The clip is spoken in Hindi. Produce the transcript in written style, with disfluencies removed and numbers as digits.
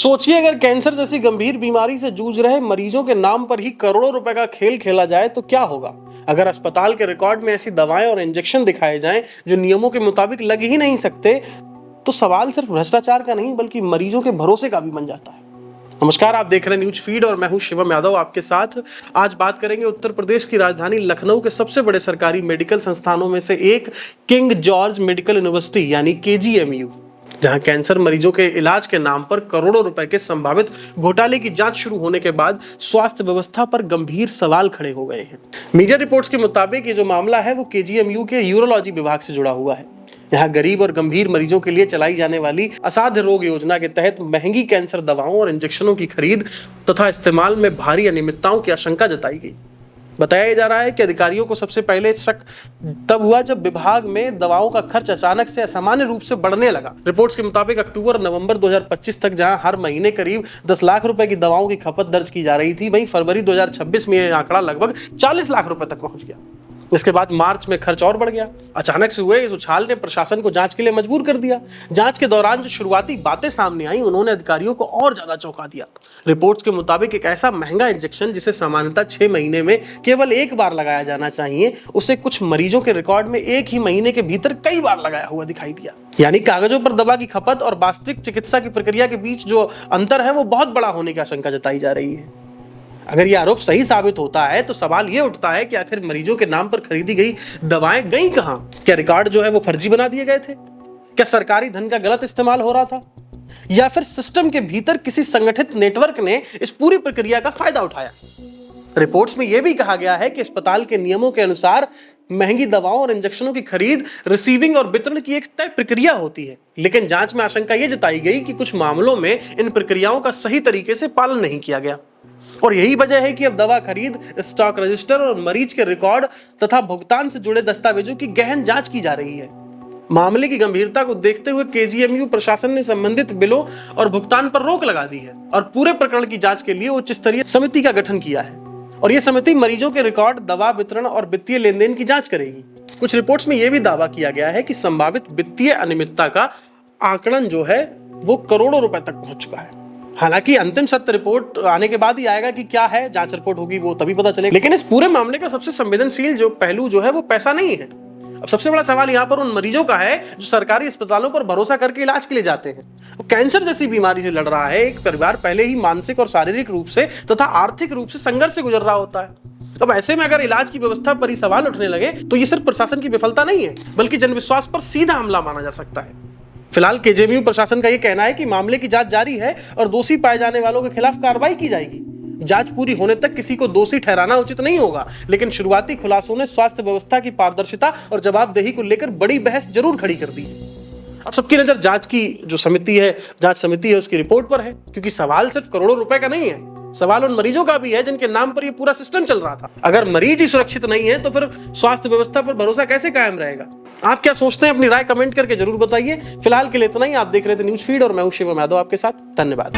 सोचिए अगर कैंसर जैसी गंभीर बीमारी से जूझ रहे मरीजों के नाम पर ही करोड़ों रुपए का खेल खेला जाए तो क्या होगा। अगर अस्पताल के रिकॉर्ड में ऐसी दवाएं और इंजेक्शन दिखाए जाएं जो नियमों के मुताबिक लग ही नहीं सकते, तो सवाल सिर्फ भ्रष्टाचार का नहीं बल्कि मरीजों के भरोसे का भी बन जाता है। नमस्कार, आप देख रहे हैं न्यूज फीड और मैं हूं शिवम यादव आपके साथ। आज बात करेंगे उत्तर प्रदेश की राजधानी लखनऊ के सबसे बड़े सरकारी मेडिकल संस्थानों में से एक किंग जॉर्ज मेडिकल यूनिवर्सिटी यानी KGMU, जहां कैंसर मरीजों के इलाज के नाम पर करोड़ों रुपए के संभावित घोटाले की जांच शुरू होने के बाद स्वास्थ्य व्यवस्था पर गंभीर सवाल खड़े हो गए हैं। मीडिया रिपोर्ट्स के मुताबिक ये जो मामला है वो KGMU के यूरोलॉजी विभाग से जुड़ा हुआ है। यहाँ गरीब और गंभीर मरीजों के लिए चलाई जाने वाली असाध्य रोग योजना के तहत महंगी कैंसर दवाओं और इंजेक्शनों की खरीद तथा इस्तेमाल में भारी अनियमितताओं की आशंका जताई गई। बताया जा रहा है कि अधिकारियों को सबसे पहले शक तब हुआ जब विभाग में दवाओं का खर्च अचानक से असामान्य रूप से बढ़ने लगा। रिपोर्ट्स के मुताबिक अक्टूबर और नवंबर 2025 तक जहां हर महीने करीब 10 लाख रुपए की दवाओं की खपत दर्ज की जा रही थी, वहीं फरवरी 2026 में यह आंकड़ा लगभग 40 लाख रुपए तक पहुंच गया। इसके बाद मार्च में खर्च और बढ़ गया। अचानक से हुए इस उछाल ने प्रशासन को जांच के लिए मजबूर कर दिया। जांच के दौरान जो शुरुआती बातें सामने आई उन्होंने अधिकारियों को और ज्यादा चौंका दिया। रिपोर्ट्स के मुताबिक एक ऐसा महंगा इंजेक्शन जिसे सामान्यतः 6 महीने में केवल एक बार लगाया जाना चाहिए, उसे कुछ मरीजों के रिकॉर्ड में एक ही महीने के भीतर कई बार लगाया हुआ दिखाई दिया। यानी कागजों पर दवा की खपत और वास्तविक चिकित्सा की प्रक्रिया के बीच जो अंतर है वो बहुत बड़ा होने की आशंका जताई जा रही है। अगर यह आरोप सही साबित होता है तो सवाल यह उठता है कि आखिर मरीजों के नाम पर खरीदी गई दवाएं गई कहां? क्या रिकॉर्ड जो है वो फर्जी बना दिए गए थे? क्या सरकारी धन का गलत इस्तेमाल हो रहा था, या फिर सिस्टम के भीतर किसी संगठित नेटवर्क ने इस पूरी प्रक्रिया का फायदा उठाया? रिपोर्ट्स में यह भी कहा गया है कि अस्पताल के नियमों के अनुसार महंगी दवाओं और इंजेक्शनों की खरीद, रिसीविंग और वितरण की एक तय प्रक्रिया होती है, लेकिन जांच में आशंका यह जताई गई कि कुछ मामलों में इन प्रक्रियाओं का सही तरीके से पालन नहीं किया गया। और यही वजह है कि अब दवा खरीद, स्टॉक रजिस्टर और मरीज के रिकॉर्ड तथा भुगतान से जुड़े दस्तावेजों की गहन जांच की जा रही है। मामले की गंभीरता को देखते हुए KGMU प्रशासन ने संबंधित बिलों और भुगतान पर रोक लगा दी है और पूरे प्रकरण की जांच के लिए उच्च स्तरीय समिति का गठन किया है। और यह समिति मरीजों के रिकॉर्ड, दवा वितरण और वित्तीय लेन देन की जांच करेगी। कुछ रिपोर्ट्स में यह भी दावा किया गया है कि संभावित वित्तीय अनियमितता का आकलन जो है वो करोड़ों रुपए तक पहुंच चुका है। हालांकि अंतिम सत्य रिपोर्ट आने के बाद ही आएगा कि क्या है, जांच रिपोर्ट होगी वो तभी पता चलेगा। लेकिन इस पूरे मामले का सबसे संवेदनशील जो पहलू जो है वो पैसा नहीं है। अब सबसे बड़ा सवाल यहाँ पर उन मरीजों का है जो सरकारी अस्पतालों पर भरोसा करके इलाज के लिए जाते हैं। कैंसर जैसी बीमारी से लड़ रहा है एक परिवार, पहले ही मानसिक और शारीरिक रूप से तथा आर्थिक रूप से संघर्ष से गुजर रहा होता है। अब ऐसे में अगर इलाज की व्यवस्था पर ही सवाल उठने लगे तो ये सिर्फ प्रशासन की विफलता नहीं है बल्कि जनविश्वास पर सीधा हमला माना जा सकता है। फिलहाल KGMU प्रशासन का यह कहना है कि मामले की जांच जारी है और दोषी पाए जाने वालों के खिलाफ कार्रवाई की जाएगी। जांच पूरी होने तक किसी को दोषी ठहराना उचित नहीं होगा, लेकिन शुरुआती खुलासों ने स्वास्थ्य व्यवस्था की पारदर्शिता और जवाबदेही को लेकर बड़ी बहस जरूर खड़ी कर दी है। अब सबकी नजर जांच की जो समिति है, जांच समिति है, उसकी रिपोर्ट पर है, क्योंकि सवाल सिर्फ करोड़ों रुपए का नहीं है, सवाल उन मरीजों का भी है जिनके नाम पर यह पूरा सिस्टम चल रहा था। अगर मरीज ही सुरक्षित नहीं है तो फिर स्वास्थ्य व्यवस्था पर भरोसा कैसे कायम रहेगा? आप क्या सोचते हैं? अपनी राय कमेंट करके जरूर बताइए। फिलहाल के लिए इतना ही। आप देख रहे थे न्यूज फीड और मैं हूं शिवम यादव आपके साथ। धन्यवाद।